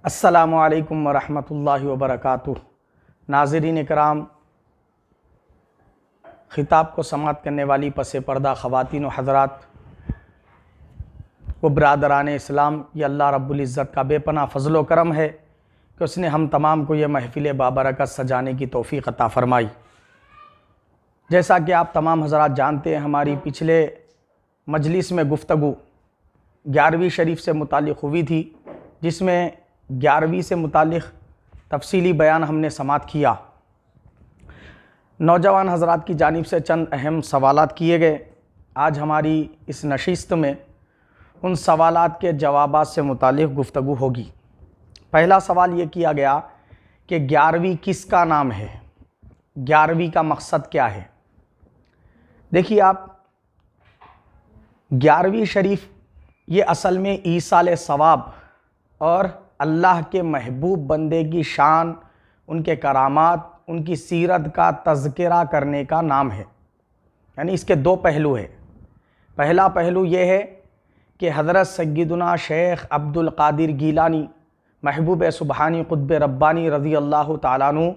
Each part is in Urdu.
السلام علیکم ورحمۃ اللہ وبرکاتہ۔ ناظرین اکرام، خطاب کو سماعت کرنے والی پس پردہ خواتین و حضرات و برادران اسلام، یہ اللہ رب العزت کا بے پناہ فضل و کرم ہے کہ اس نے ہم تمام کو یہ محفل بابرکت سجانے کی توفیق عطا فرمائی۔ جیسا کہ آپ تمام حضرات جانتے ہیں، ہماری پچھلے مجلس میں گفتگو 11ویں شریف سے متعلق ہوئی تھی، جس میں 11ویں سے متعلق تفصیلی بیان ہم نے سماعت کیا۔ نوجوان حضرات کی جانب سے چند اہم سوالات کیے گئے۔ آج ہماری اس نشست میں ان سوالات کے جوابات سے متعلق گفتگو ہوگی۔ پہلا سوال یہ کیا گیا کہ 11ویں کس کا نام ہے، 11ویں کا مقصد کیا ہے؟ دیکھیے آپ، 11ویں شریف یہ اصل میں ایصال ثواب اور اللہ کے محبوب بندے کی شان، ان کے کرامات، ان کی سیرت کا تذکرہ کرنے کا نام ہے۔ یعنی اس کے دو پہلو ہیں۔ پہلا پہلو یہ ہے کہ حضرت سیدنا شیخ عبد القادر گیلانی محبوب سبحانی قطب ربانی رضی اللہ تعالیٰ عنہ،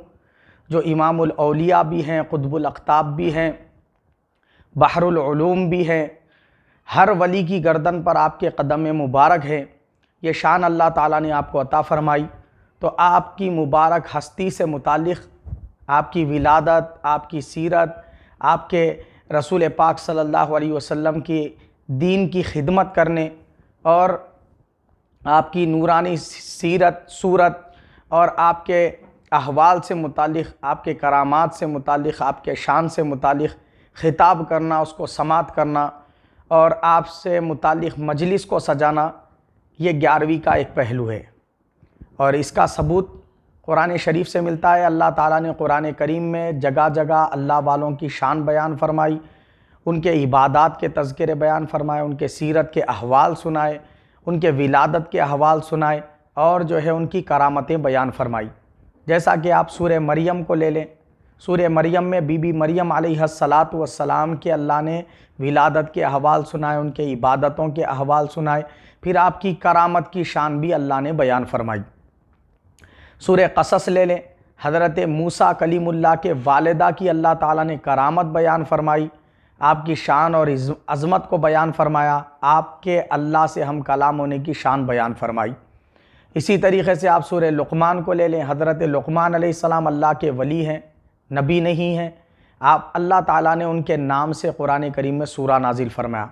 جو امام الاولیاء بھی ہیں، قطب الاقطاب بھی ہیں، بحر العلوم بھی ہیں، ہر ولی کی گردن پر آپ کے قدم مبارک ہے، یہ شان اللہ تعالیٰ نے آپ کو عطا فرمائی۔ تو آپ کی مبارک ہستی سے متعلق، آپ کی ولادت، آپ کی سیرت، آپ کے رسول پاک صلی اللہ علیہ وسلم کی دین کی خدمت کرنے اور آپ کی نورانی سیرت، صورت اور آپ کے احوال سے متعلق، آپ کے کرامات سے متعلق، آپ کے شان سے متعلق خطاب کرنا، اس کو سماعت کرنا اور آپ سے متعلق مجلس کو سجانا، یہ 11ویں کا ایک پہلو ہے۔ اور اس کا ثبوت قرآن شریف سے ملتا ہے۔ اللہ تعالیٰ نے قرآن کریم میں جگہ جگہ اللہ والوں کی شان بیان فرمائی، ان کے عبادات کے تذکرے بیان فرمائے، ان کے سیرت کے احوال سنائے، ان کے ولادت کے احوال سنائے اور جو ہے ان کی کرامتیں بیان فرمائی۔ جیسا کہ آپ سورہ مریم کو لے لیں، سورہ مریم میں بی بی مریم علیہ السلام کے اللہ نے ولادت کے احوال سنائے، ان کے عبادتوں کے احوال سنائے، پھر آپ کی کرامت کی شان بھی اللہ نے بیان فرمائی۔ سورہ قصص لے لیں، حضرت موسیٰ کلیم اللہ کے والدہ کی اللہ تعالیٰ نے کرامت بیان فرمائی، آپ کی شان اور عظمت کو بیان فرمایا، آپ کے اللہ سے ہم کلام ہونے کی شان بیان فرمائی۔ اسی طریقے سے آپ سورہ لقمان کو لے لیں، حضرت لقمان علیہ السلام اللہ کے ولی ہیں، نبی نہیں ہیں، آپ اللہ تعالیٰ نے ان کے نام سے قرآن کریم میں سورہ نازل فرمایا۔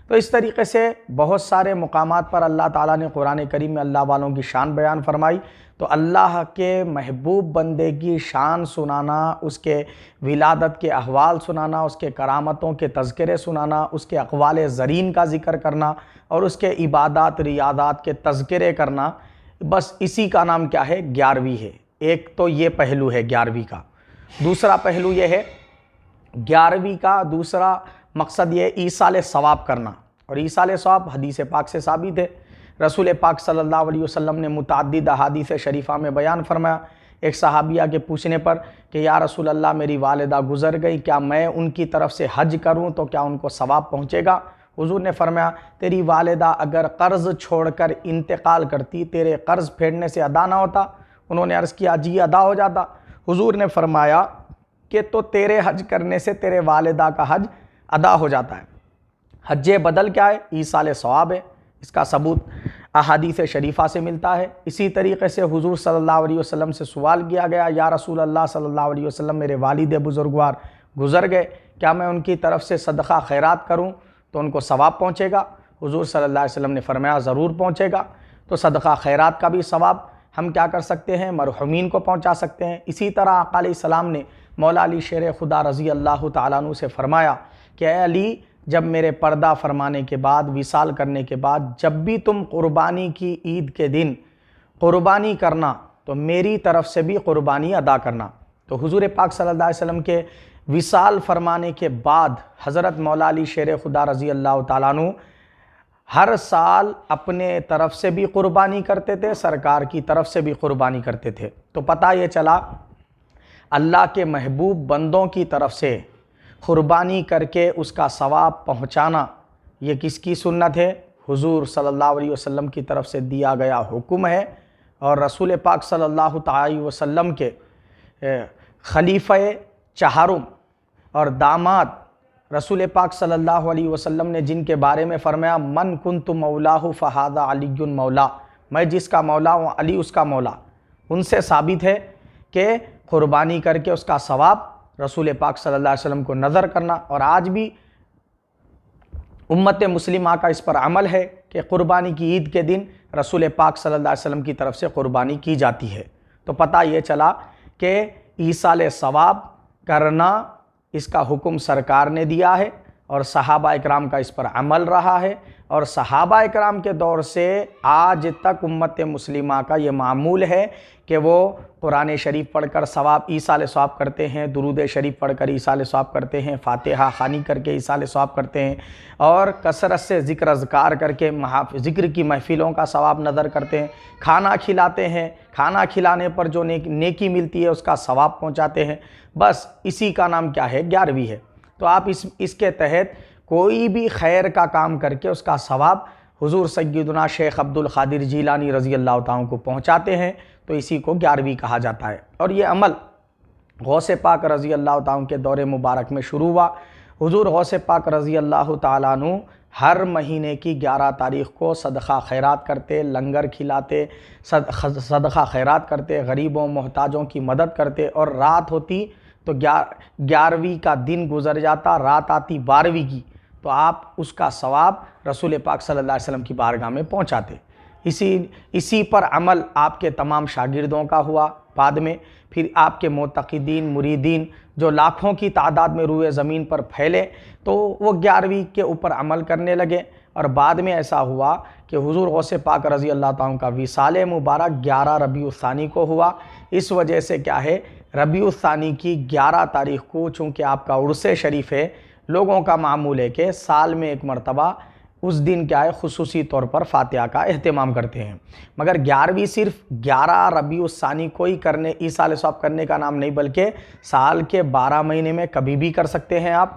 تو اس طریقے سے بہت سارے مقامات پر اللہ تعالیٰ نے قرآن کریم میں اللہ والوں کی شان بیان فرمائی۔ تو اللہ کے محبوب بندے کی شان سنانا، اس کے ولادت کے احوال سنانا، اس کے کرامتوں کے تذکرے سنانا، اس کے اقوال زرین کا ذکر کرنا اور اس کے عبادات ریاضات کے تذکرے کرنا، بس اسی کا نام کیا ہے؟ 11ویں ہے۔ ایک تو یہ پہلو ہے 11ویں کا۔ دوسرا پہلو یہ ہے 11ویں کا دوسرا مقصد یہ ایصال ثواب کرنا، اور ایصال ثواب حدیث پاک سے ثابت ہے۔ رسول پاک صلی اللہ علیہ وسلم نے متعدد احادیث شریفہ میں بیان فرمایا۔ ایک صحابیہ کے پوچھنے پر کہ یا رسول اللہ، میری والدہ گزر گئی، کیا میں ان کی طرف سے حج کروں تو کیا ان کو ثواب پہنچے گا؟ حضور نے فرمایا، تیری والدہ اگر قرض چھوڑ کر انتقال کرتی، تیرے قرض پھیرنے سے ادا نہ ہوتا؟ انہوں نے عرض کیا، جی ادا ہو جاتا۔ حضور نے فرمایا کہ تو تیرے حج کرنے سے تیرے والدہ کا حج ادا ہو جاتا ہے۔ حج بدل کیا ہے؟ ایصال ثواب ہے۔ اس کا ثبوت احادیث شریفہ سے ملتا ہے۔ اسی طریقے سے حضور صلی اللہ علیہ وسلم سے سوال کیا گیا، یا رسول اللہ صلی اللہ علیہ وسلم، میرے والد بزرگوار گزر گئے، کیا میں ان کی طرف سے صدقہ خیرات کروں تو ان کو ثواب پہنچے گا؟ حضور صلی اللہ علیہ وسلم نے فرمایا، ضرور پہنچے گا۔ تو صدقہ خیرات کا بھی ثواب ہم کیا کر سکتے ہیں؟ مرحومین کو پہنچا سکتے ہیں۔ اسی طرح آقا علیہ السلام نے مولا علی شیر خدا رضی اللہ تعالیٰ عنہ سے فرمایا کہ اے علی، جب میرے پردہ فرمانے کے بعد، وصال کرنے کے بعد، جب بھی تم قربانی کی عید کے دن قربانی کرنا تو میری طرف سے بھی قربانی ادا کرنا۔ تو حضور پاک صلی اللہ علیہ وسلم کے وصال فرمانے کے بعد حضرت مولا علی شیر خدا رضی اللہ تعالیٰ عنہ ہر سال اپنے طرف سے بھی قربانی کرتے تھے، سرکار کی طرف سے بھی قربانی کرتے تھے۔ تو پتہ یہ چلا اللہ کے محبوب بندوں کی طرف سے قربانی کر کے اس کا ثواب پہنچانا، یہ کس کی سنت ہے؟ حضور صلی اللہ علیہ وسلم کی طرف سے دیا گیا حکم ہے اور رسول پاک صلی اللہ تعالی وسلم کے خلیفہ چہارم اور داماد رسول پاک صلی اللہ علیہ وسلم نے جن کے بارے میں فرمایا من کنت مولاہ فہذا علی مولا، میں جس کا مولا ہوں علی اس کا مولا، ان سے ثابت ہے کہ قربانی کر کے اس کا ثواب رسول پاک صلی اللہ علیہ وسلم کو نظر کرنا، اور آج بھی امت مسلمہ کا اس پر عمل ہے کہ قربانی کی عید کے دن رسول پاک صلی اللہ علیہ وسلم کی طرف سے قربانی کی جاتی ہے۔ تو پتہ یہ چلا کہ ایصال ثواب کرنا اس کا حکم سرکار نے دیا ہے، اور صحابہ اکرام کا اس پر عمل رہا ہے، اور صحابہ اکرام کے دور سے آج تک امت مسلمہ کا یہ معمول ہے کہ وہ قرآن شریف پڑھ کر ایصال ثواب کرتے ہیں، درود شریف پڑھ کر ایصال ثواب کرتے ہیں، فاتحہ خوانی کر کے ایصال ثواب کرتے ہیں، اور کثرت سے ذکر اذکار کر کے ذکر کی محفلوں کا ثواب نظر کرتے ہیں، کھانا کھلاتے ہیں، کھانا کھلانے پر جو نیکی ملتی ہے اس کا ثواب پہنچاتے ہیں۔ بس اسی کا نام کیا ہے؟ 11ویں ہے۔ تو آپ اس کے تحت کوئی بھی خیر کا کام کر کے اس کا ثواب حضور سیدنا شیخ عبد القادر جیلانی رضی اللہ تعالیٰ کو پہنچاتے ہیں، تو اسی کو 11ویں کہا جاتا ہے۔ اور یہ عمل غوث پاک رضی اللہ تعالیٰ کے دور مبارک میں شروع ہوا۔ حضور غوث پاک رضی اللہ تعالیٰ عنہ ہر مہینے کی 11 تاریخ کو صدقہ خیرات کرتے، لنگر کھلاتے، صدقہ خیرات کرتے، غریبوں محتاجوں کی مدد کرتے، اور رات ہوتی تو 11ویں کا دن گزر جاتا، رات آتی 12ویں کی، تو آپ اس کا ثواب رسول پاک صلی اللہ علیہ وسلم کی بارگاہ میں پہنچاتے۔ اسی پر عمل آپ کے تمام شاگردوں کا ہوا۔ بعد میں پھر آپ کے معتقدین مریدین جو لاکھوں کی تعداد میں روئے زمین پر پھیلے، تو وہ 11ویں کے اوپر عمل کرنے لگے، اور بعد میں ایسا ہوا کہ حضور غوث پاک رضی اللہ تعالیٰ کا وصال مبارک 11 ربیع الثانی کو ہوا۔ اس وجہ سے کیا ہے، ربیع الثانی کی 11 تاریخ کو چونکہ آپ کا عرس شریف ہے، لوگوں کا معمول ہے کہ سال میں ایک مرتبہ اس دن کیا ہے خصوصی طور پر فاتحہ کا اہتمام کرتے ہیں۔ مگر 11ویں صرف 11 ربیع الثانی کو ہی ایصال ثواب کرنے کا نام نہیں، بلکہ سال کے 12 مہینے میں کبھی بھی کر سکتے ہیں آپ،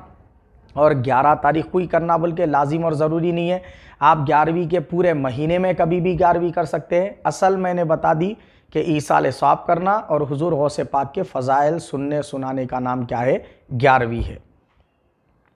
اور 11 تاریخ کو ہی کرنا بلکہ لازم اور ضروری نہیں ہے، آپ 11ویں کے پورے مہینے میں کبھی بھی 11ویں کر سکتے ہیں۔ اصل میں نے بتا دی کہ ایصال ثواب کرنا اور حضور غوث پاک کے فضائل سننے سنانے کا نام کیا ہے؟ 11ویں ہے۔